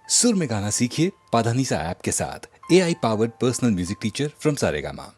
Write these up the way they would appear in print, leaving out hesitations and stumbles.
सुर में गाना सीखिए पाधानीसा ऐप के साथ। AI powered personal music teacher from Saregama.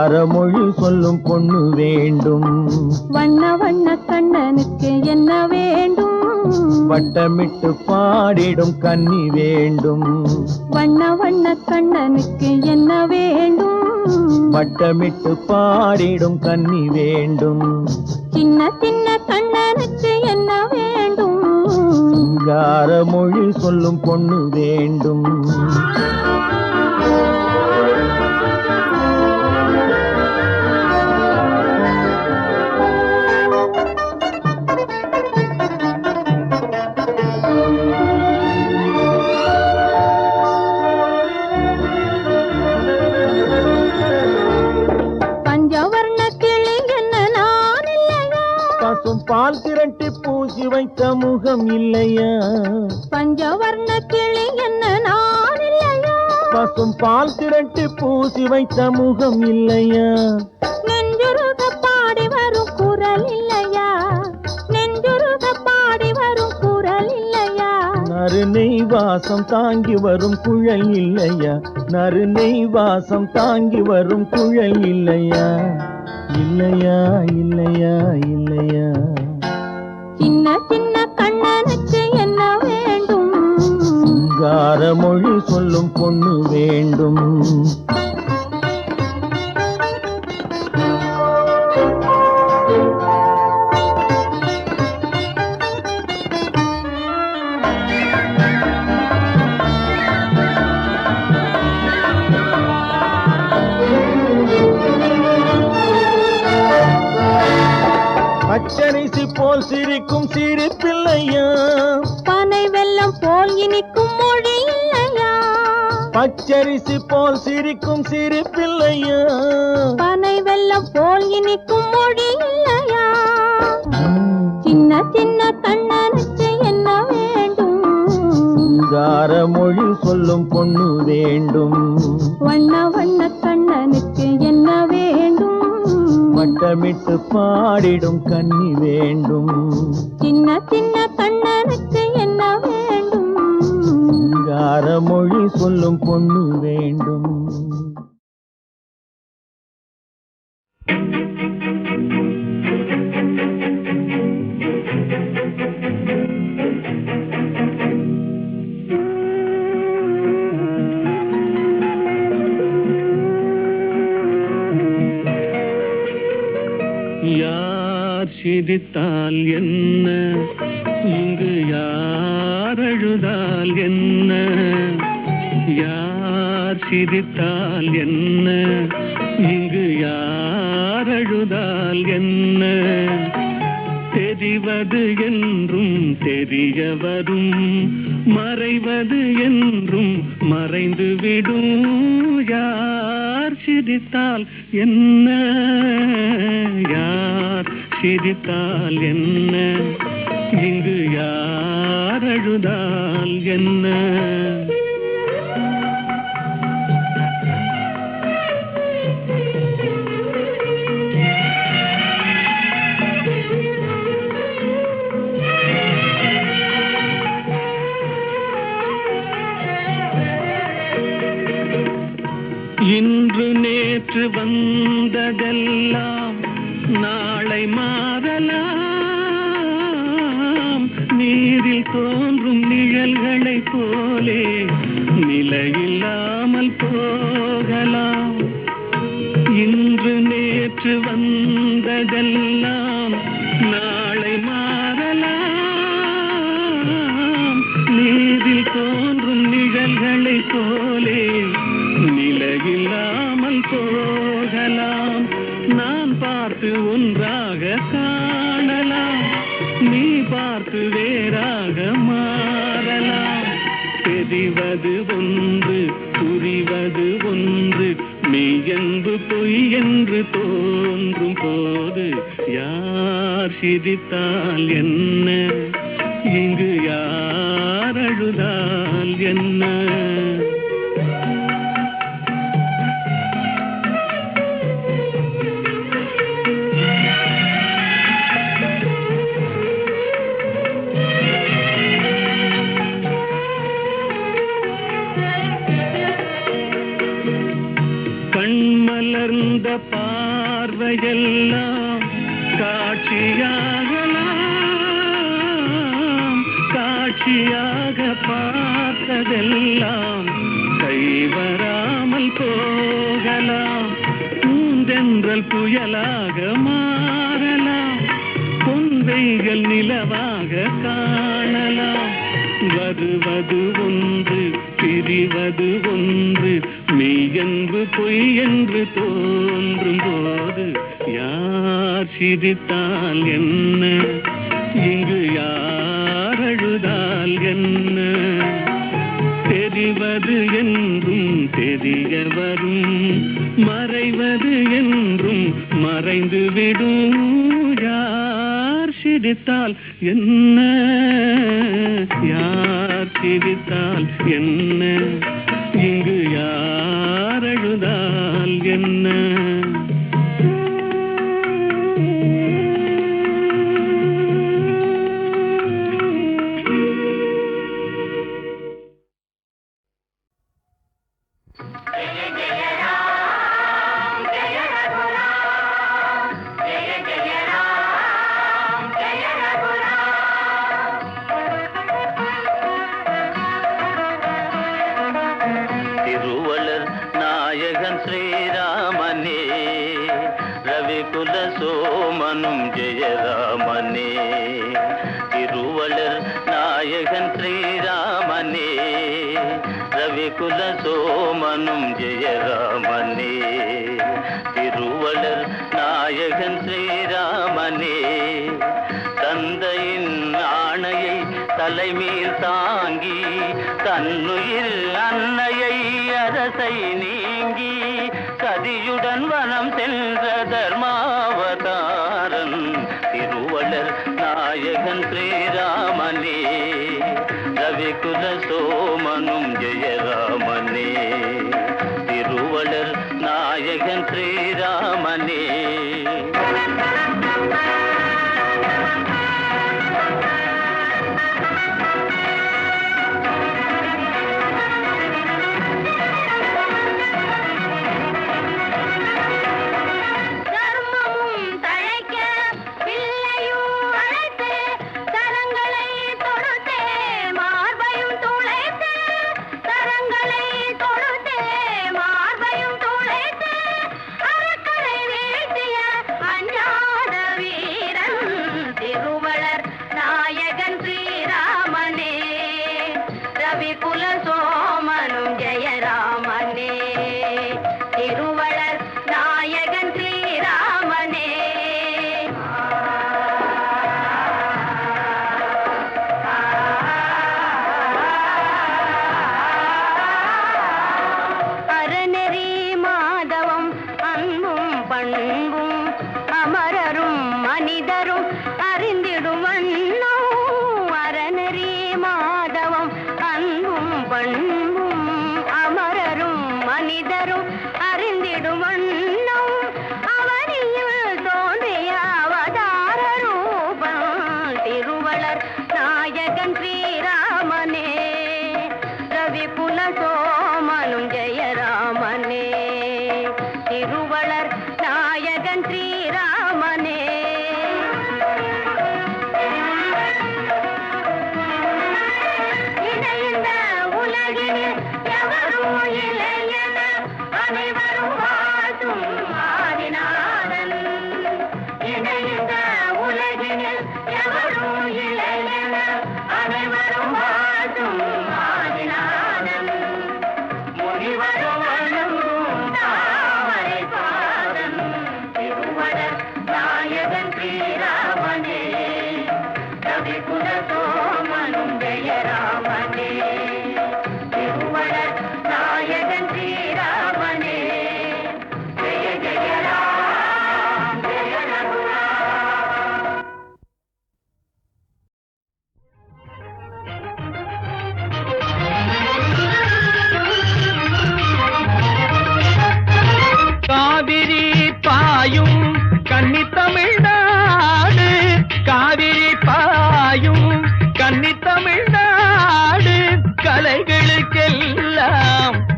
மொழி சொல்லும் பொண்ணு வேண்டும். வண்ண வண்ண கண்ணனுக்கு என்ன வேண்டும்? வட்டமிட்டு பாடிடும் கன்னி வேண்டும். வண்ண வண்ண கண்ணனுக்கு என்ன வேண்டும்? வட்டமிட்டு பாடிடும் கன்னி வேண்டும். சின்ன சின்ன கண்ணனுக்கு என்ன வேண்டும்? சிங்கார மொழி சொல்லும் பொண்ணு வேண்டும். பால் திரட்டி பூசி வைத்த முகம் இல்லையா? பஞ்சவர்ண கிளி என்ன நான் இல்லையா? பசும் பால் திரட்டி பூசி வைத்த முகம் இல்லையா? நெஞ்சுருக பாடி வரும் குரல் இல்லையா? நெஞ்சுருக பாடி வரும் குரல் இல்லையா? நறுநெய் வாசம் தாங்கி வரும் குழல் இல்லையா? நறுநெய் வாசம் தாங்கி வரும் குழல் இல்லையா? இல்லையா இல்லையா இல்லையா? சின்ன சின்ன கண்ணனுக்கு என்ன வேண்டும்? சிங்கார மொழி சொல்லும் பொண்ணு வேண்டும். பச்சரிசி போல் சிரிக்கும் சிரிப்பில்லையா? பனை வெல்லம் போல் இனிக்கும் மொழி இல்லையா? பச்சரிசி போல் சிரிக்கும் சிரிப்பில்லையா? பனை வெல்லம் போல் இனிக்கும் மொழி இல்லையா? சின்ன சின்ன கண்ணனுக்கு என்ன வேண்டும்? சிங்கார மொழி சொல்லும் பொண்ணு வேண்டும். வண்ண வண்ண கண்ணனுக்கு என்ன வேண்டும்? வட்டமிட்டு பாடிடும் கன்னி வேண்டும். சின்ன சின்ன கண்ணனுக்கு என்ன வேண்டும்? சிங்கார மொழி சொல்லும் பொண்ணு வேண்டும். யார் சிரித்தால் என்ன, இங்கு யார் அழுதால் என்ன? யார் சிரித்தால் என்ன, இங்கு யார் அழுதால் என்ன? தெரிவது என்றும் தெரிய வரும், மறைவது என்றும் மறைந்துவிடும். யார் சிரித்தால் என்ன, யார் சிரித்தால் என்ன, இங்கு யார் அழுதால் என்ன? இன்று நேற்று வந்ததெல்லாம் நாளை மாறலாம். நீரில் தோன்றும் நிழல்களைப் போலே நிலையில்லாமல் போகலாம். இன்று நேற்று வந்ததெல்லாம் நாளை மாறலாம். நீரில் தோன்றும் நிழல்களைப் போலே நிலையில்லாமல் போகலாம். நான் பார்த்து ஒன்றாக காணலாம், நீ பார்த்து வேறாக மாறலாம். தெரிவது ஒன்று, புரிவது ஒன்று, மெய்யென்று பொய் என்று தோன்றும் போது யார் சிரித்தால் என்ன, இங்கு யார் அழுதால் என்ன? கண்மலர்ந்த பார்வையெல்லாம் காட்சியாகலாம், காட்சியாக பார்த்ததெல்லாம் கைவராமல் போகலாம். பூந்தென்றல் புயலாக மாறலாம், பொன்வைகள் நிலவாக காணலாம். வருவது ஒன்று பிரிவது ஒன்று, மெய்யென்று பொய்யென்று தோன்றும் போது யார் சிரித்தால் என்ன, இங்கு யார் அழுதால் என்ன? தெரிவது என்றும் தெரிய வரும், மறைவது என்றும் மறைந்து விடும். யார் சிரித்தால் என்ன, யார் சிரித்தால் என்ன, இங்கு யார் அழுதால் என்ன? ஸ்ரீராமனே ரவிகுல சோமனும் ஜெயராமனே, திருவளர் நாயகன் ஸ்ரீராமனே ரவிகுல சோமனும் ஜெயராமனே, திருவளர் நாயகன் ஸ்ரீராமனே. தந்தையின் ஆணையை தலைமீர் தாங்கி, தன்னுயிர் அன்னையை அரசை நீங்கி, சதியுடன் வனம் சென்ற தர்மாவதாரன் திருவளர் நாயகன் ஸ்ரீராமனே ரவிகுல சோமனும் ஜெயராமனே, திருவளர் நாயகன் ஸ்ரீராமனே.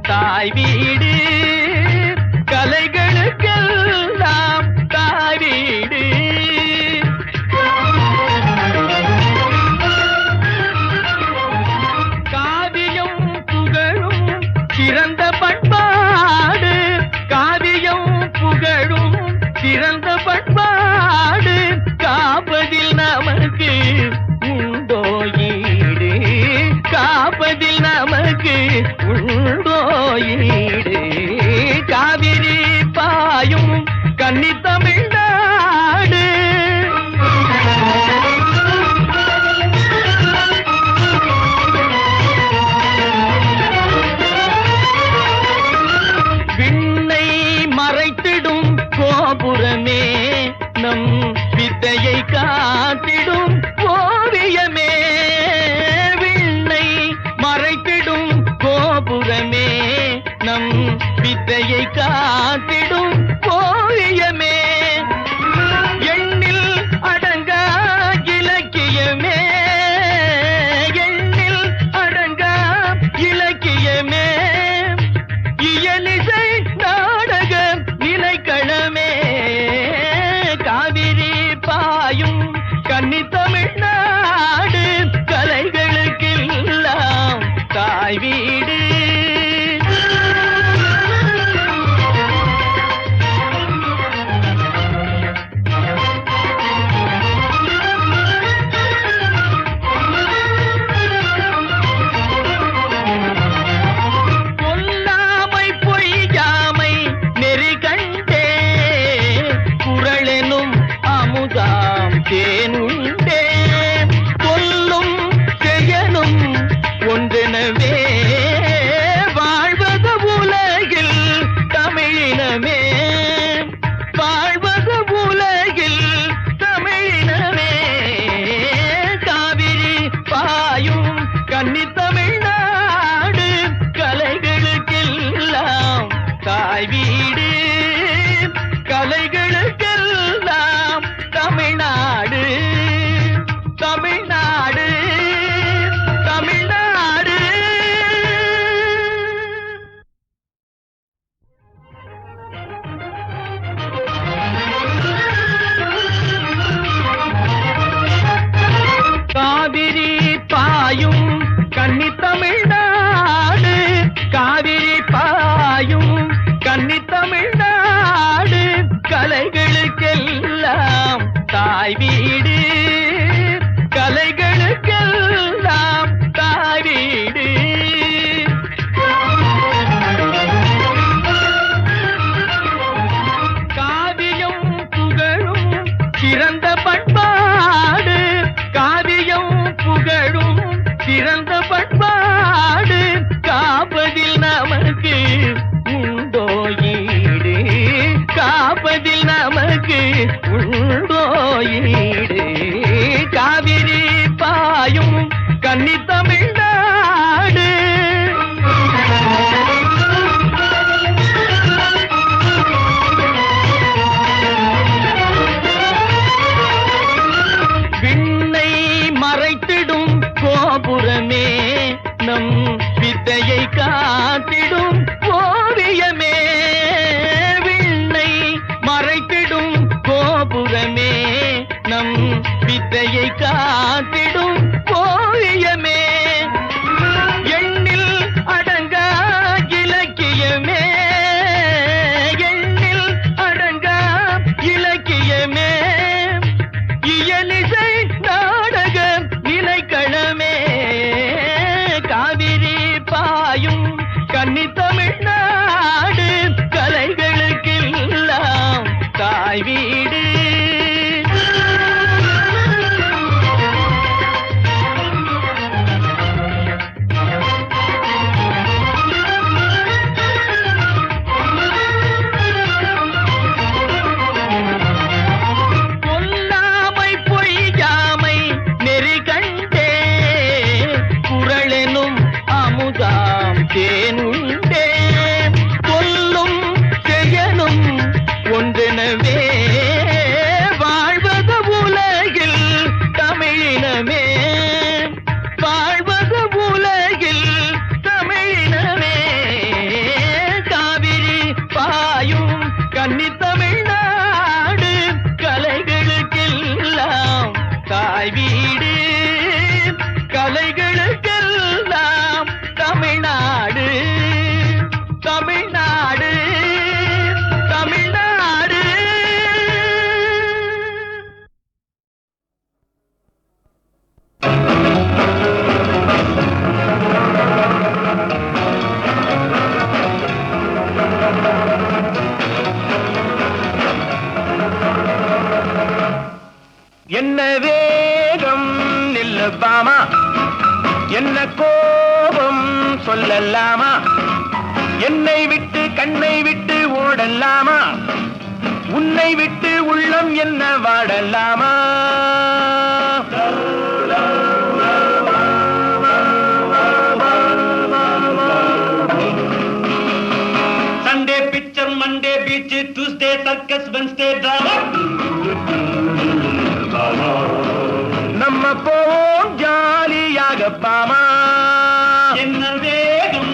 தாய் வீடு கலைகளுக்கெல்லாம் சிறந்த பண்பாடு காப்பதில் நமக்கு உண்டோ ஈடு, காப்பதில் நமக்கு உண்டோ ஈடு. காவிரி பாயும் கன்னி தமிழ்நாடு, விண்ணை மறைத்திடும் கோபுரமே, நம் வித்தையை காத்திடும் ஓவியமே. விண்ணை மறைத்திடும் கோபுரமே, நம் வித்தையை காத்திடும் ஓவியமே. எண்ணில் அடங்கா இலக்கியமே, எண்ணில் அடங்கா இலக்கியமே. இயலிசை நாடக நிலைக்களமே, காவிரி பாயும் கன்னி தமிழ்நாடு, கலைகளுக்கெல்லாம் தாய் வீடு. கொல்லாமை பொய்யாமை நெறி கண்டே, குரலெனும் அமுதாம் தேனுண்டே. சொல்லும் செயலும் ஒன்றெனவே வாழ்வது உலகில் தமிழினமே, வாழ்வது உலகில் தமிழினமே. காவிரி பாயும் கன்னி தமிழ்நாடு, கலைகளுக்கெல்லாம் தாய் வீடு, கலைகளுக்கெல்லாம் தமிழ்நாடு, தமிழ்நாடு, தமிழ்நாடு. காவிரி பாயும் கன்னி தமிழ்நாடு, காவிரி பாயும் கன்னி தமிழ்நாடு, கலைகளுக்கெல்லாம் தாய் வீடு, கலைகளுக்கெல்லாம் தாய் வீடு. காவியம் புகழும் சிறந்த பண்பாடு, காவியம் புகழும் சிறந்த பண்பாடு காப்பதில் நமக்கு உண்டோ ஈடு, காப்பதில் நமக்கு உண்டோ ஈடு. காவிரி பாயும் கன்னி தமிழ்நாடு, விண்ணை மறைத்திடும் கோபுரமே, நம் வித்தையை காத்திடும் ஓவியமே. விண்ணை மறைத்திடும் கோபுரமே, நம் வித்தையை காத்திடும் ஓவியமே. எண்ணில் அடங்கா இலக்கியமே, எண்ணில் அடங்கா இலக்கியமே. இயலிசை நாடக நிலைக்களமே, காவிரி பாயும் கன்னி தமிழ்நாடு, கலைகளுக்கெல்லாம் தாய் வீடு. கொல்லாமை பொய்யாமை நெறி கண்டே, குரலெனும் அமுதாம் தேனுண்டே. சொல்லும் செயலும் ஒன்றெனவே என்ன வேகம் நில்லப்பாமா, என்ன கோபம் சொல்லலாமா, என்னை விட்டு கண்ணை விட்டு ஓடலாமா, உன்னை விட்டு உள்ளம் என்ன வாடலாமா. Sunday picture, Monday beach, Tuesday circus, Wednesday drama. நம்ம போவோம் ஜாலியாக பாமா. என்ன வேகம்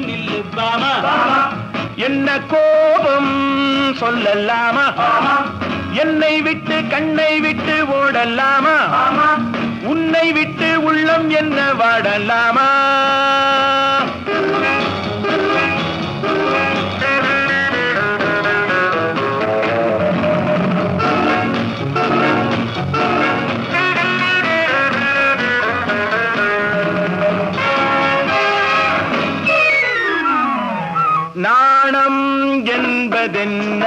நில்லு பாமா, என்ன கோபம் சொல்லலாமா, என்னை விட்டு கண்ணை விட்டு ஓடலாமா, உன்னை விட்டு உள்ளம் என்ன வாடலாமா. நாணம் என்பதென்ன,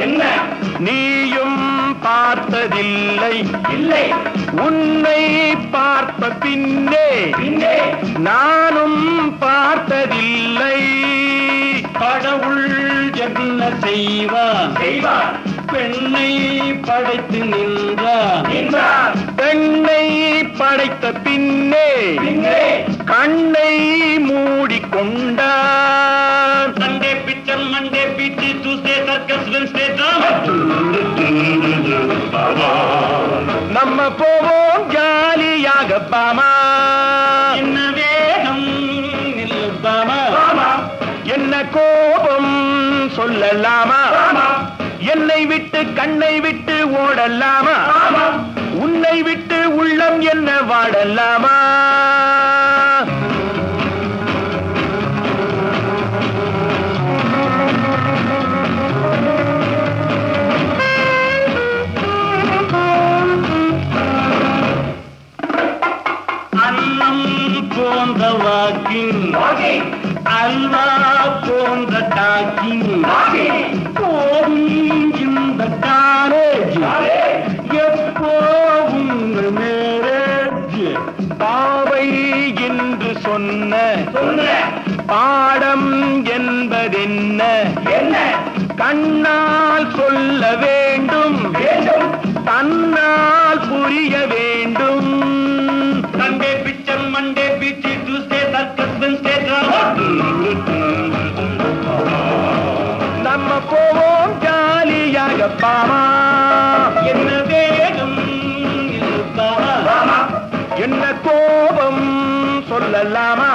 என்ன நீயும் பார்த்ததில்லை, இல்லை உன்னை பார்த்த பின்னே நானும் பார்த்ததில்லை. கடவுள் என்ன செய்வார், பெண்ணை படைத்து நின்றார், பெண்ணை படைத்த பின்னே கண்ணை மூடிக்கொண்டார். Sunday picture, Monday beach, Tuesday circus, Wednesday drama. நம்ம போவோம் ஜாலியாக பாமா. என்ன வேகம் நில்லு பாமா, என்ன கோபம் சொல்லலாமா, என்னை விட்டு கண்ணை விட்டு ஓடலாமா, உன்னை விட்டு உள்ளம் என்ன வாடலாமா. அன்னம் போன்ற வாக்கிங், அல்வா போன்ற டாக்கிங், போகும் இந்த காலேஜ் எப்போ உங்கள் மேரேஜ். பாவை என்று சொன்ன பாடம் என்பதென்ன, கண்ணால் சொல்ல வேண்டும், தன்னால் புரிய வேண்டும். Sunday picture, Monday beach, Tuesday circus, Wednesday drama. நம்ம போவோம் ஜாலியாக பாமா. என்ன வேகம் பாமா, என்ன கோபம் சொல்லலாமா,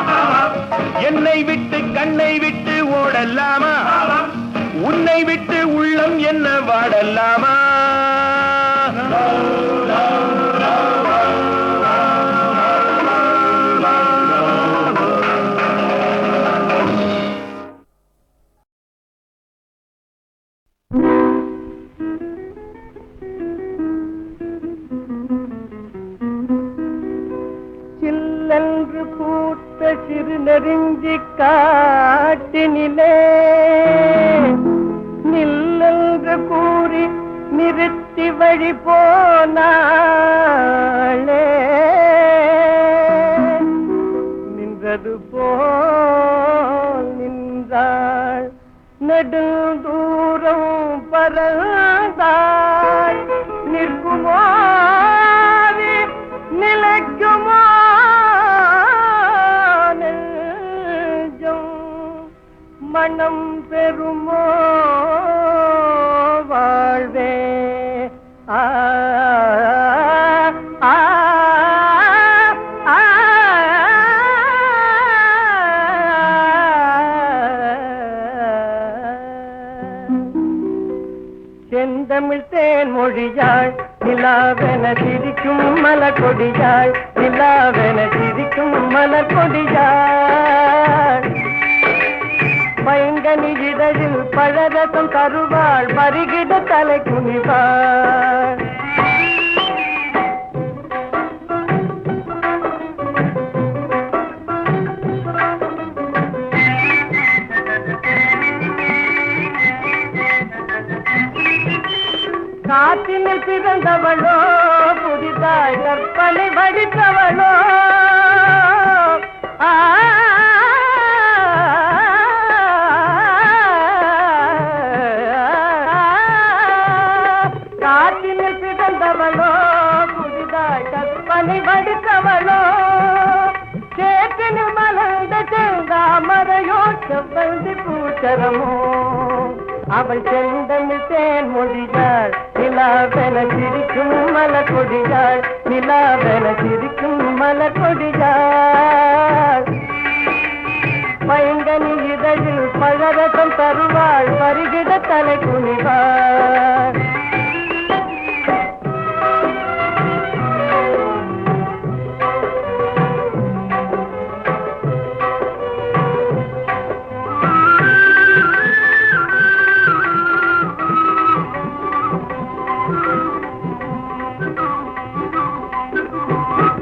என்னை விட்டு கண்ணை விட்டு ஓடலாமா, உன்னை விட்டு உள்ளம் என்ன வாடலாமா. சில்லென்று பூத்த சிறு நெருஞ்சி காட்டினிலே நில்லென்று கூறி நிறுத்தி வழி போனாளே. நின்றது போல் நின்றாள், நெடுந்தூரம் பறந்தாள். நிற்குமோ நிலைக்குமோ நெஞ்சம், மனம் பெறுமோ வாழ்வே. ஆ ஆ செந்தமிழ் தேன் மொழியாள், நிலாவென சிரிக்கும் மலர் கொடியாள், நிலாவென சிரிக்கும் மலர் கொடியாள். பைங்கனி இதழில் பழரசம் தருவாள், பருகிட தலை குனிவாள். காற்றினில் பிறந்தவளோ புதிதாய் கற்பனை வடித்தவளோ காற்றினில் பிறந்தவளோ புதிதாய் கற்பனை வடித்தவளோ சேற்றினில் மலர்ந்த செந்தாமரையோ செவ்வந்தி பூச்சரமோ அவள் செந்தமிழ் தேன் மொழியாள் நிலாவென சிரிக்கும் மலர் கொடியாள் நிலாவென சிரிக்கும் மலர் கொடியாள் பைங்கனி இதழில் பழரசம் தருவாள் பருகிட தலை குனிவாள்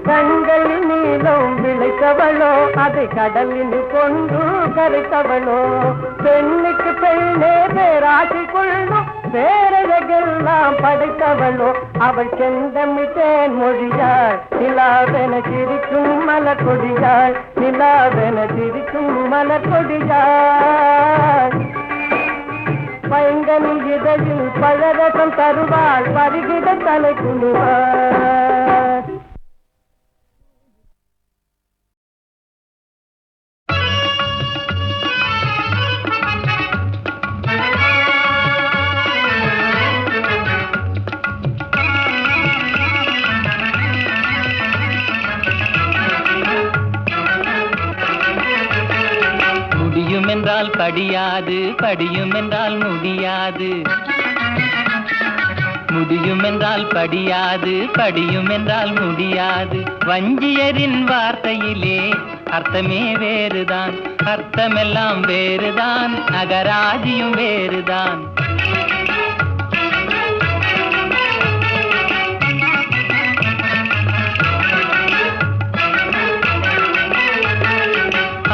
கண்களில் நீளம் விளைத்தவளோ அதை கடலில் கொண்டு கரைத்தவளோ பெண்ணுக்கு பெண்ணே பேராட்சி கொள்ளும் பேரழகெல்லாம் படைத்தவளோ அவள் செந்தமிழ் தேன் மொழியாள் நிலாவென சிரிக்கும் மலர் கொடியாள் நிலாவென சிரிக்கும் மலர் கொடியாள் பைங்கனி இதழில் பழரசம் தருவாள் பருகிட தலை குனிவாள் என்றால் படியாது படியும் என்றால் முடியாது முடியும் என்றால் படியாது படியும் என்றால் முடியாது வஞ்சியரின் வார்த்தையிலே அர்த்தமே வேறுதான் அர்த்தமெல்லாம் வேறுதான் அகராதியும் வேறுதான்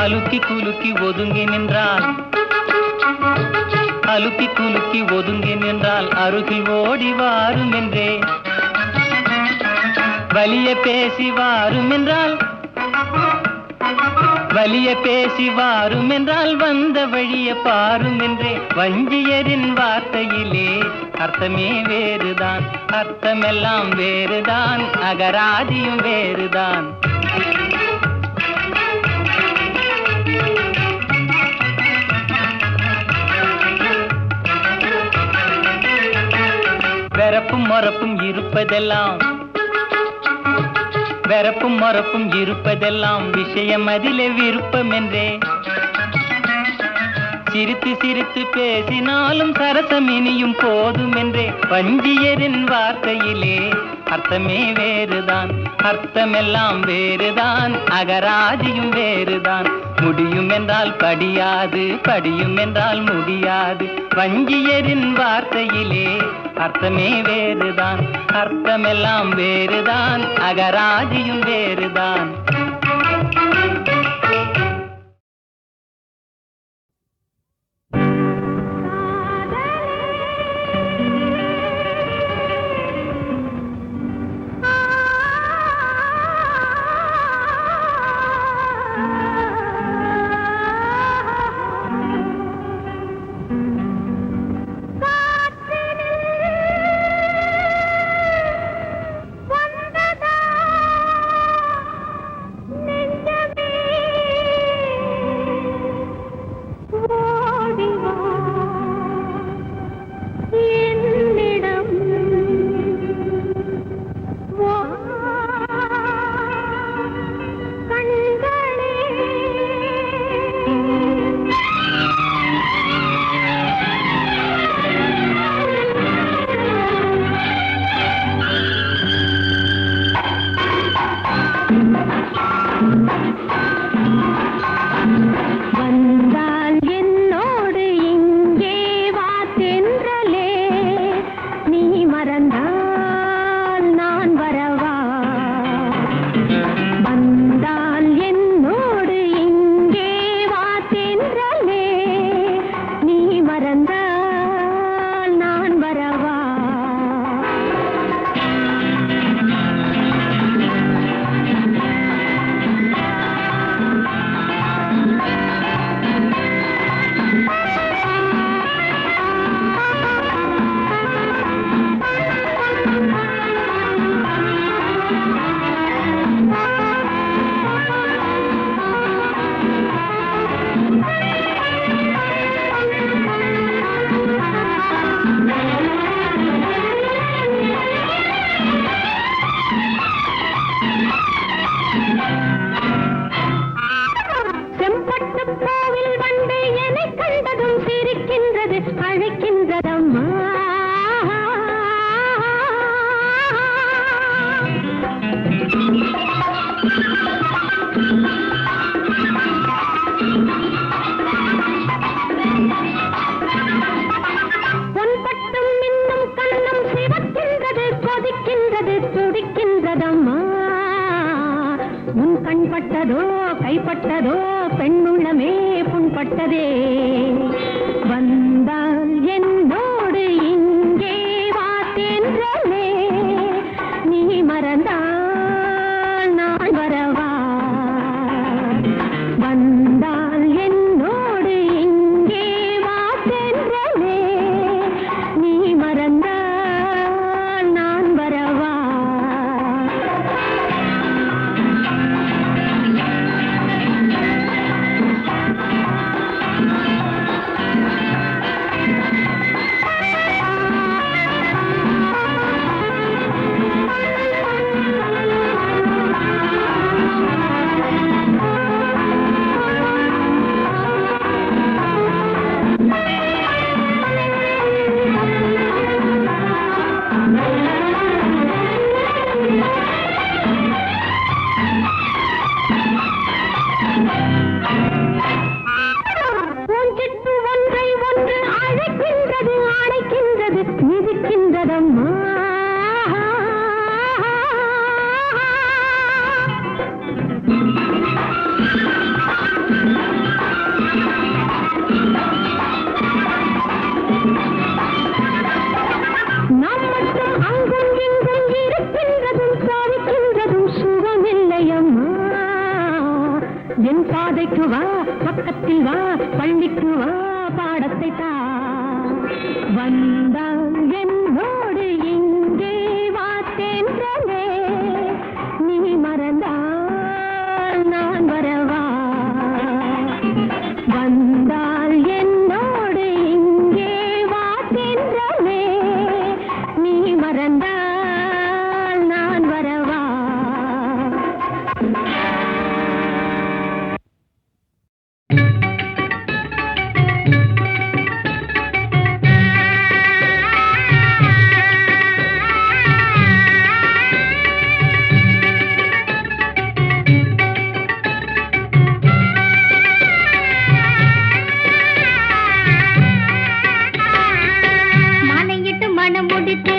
அலுக்கி குலுக்கி ஒதுங்கி நின்றால் அலுக்கி குலுக்கி ஒதுங்கி நின்றால் அருகில் ஓடி வாரும் என்றே வலிய பேசி வாரும் என்றால் வலிய பேசி வாரும் என்றால் வந்த வழிய பாரும் என்றே வஞ்சியரின் வார்த்தையிலே அர்த்தமே வேறுதான் அர்த்தமெல்லாம் வேறுதான் அகராதியும் வேறுதான் வெறப்பும் மொறப்பும் இருப்பதெல்லாம் வெறப்பும் மொறப்பும் இருப்பதெல்லாம் விஷயம் அதிலே விருப்பம் என்றே சிரித்து சிரித்து பேசினாலும் சரசம் இனியும் போதும் என்றே வஞ்சியரின் வார்த்தையிலே அர்த்தமே வேறுதான் அர்த்தமெல்லாம் வேறுதான் அகராதியும் வேறுதான் முடியும் என்றால் படியாது படியும் என்றால் முடியாது வஞ்சியரின் வார்த்தையிலே அர்த்தமே வேறுதான் அர்த்தமெல்லாம் வேறுதான் அகராதியும் வேறுதான் துடிக்கின்றது துடிக்கின்றதம்மா உன் கண்பட்டதோ கைப்பட்டதோ பெண்ணுள்ளமே புண்பட்டதே வந்தால் என்னோடு இங்கே வாத்தேன்றே நீ மறந்தால் நான் வரவா வந்தால் என்னோடு இங்கே வாத்தேன்றே நீ மறந்தால் நான் வரவா என் பாதைக்கு வா பக்கத்தில் வா பள்ளிக்கு வா பாடத்தை தா வந்தால் என்னோடு இங்கே வாத்தேன்றே நீ மறந்தால் நான் வரவா வந்தால் என்னோடு இங்கே வாத்தேன்றே நீ மறந்தால் நான் வரவா மனம் முடித்து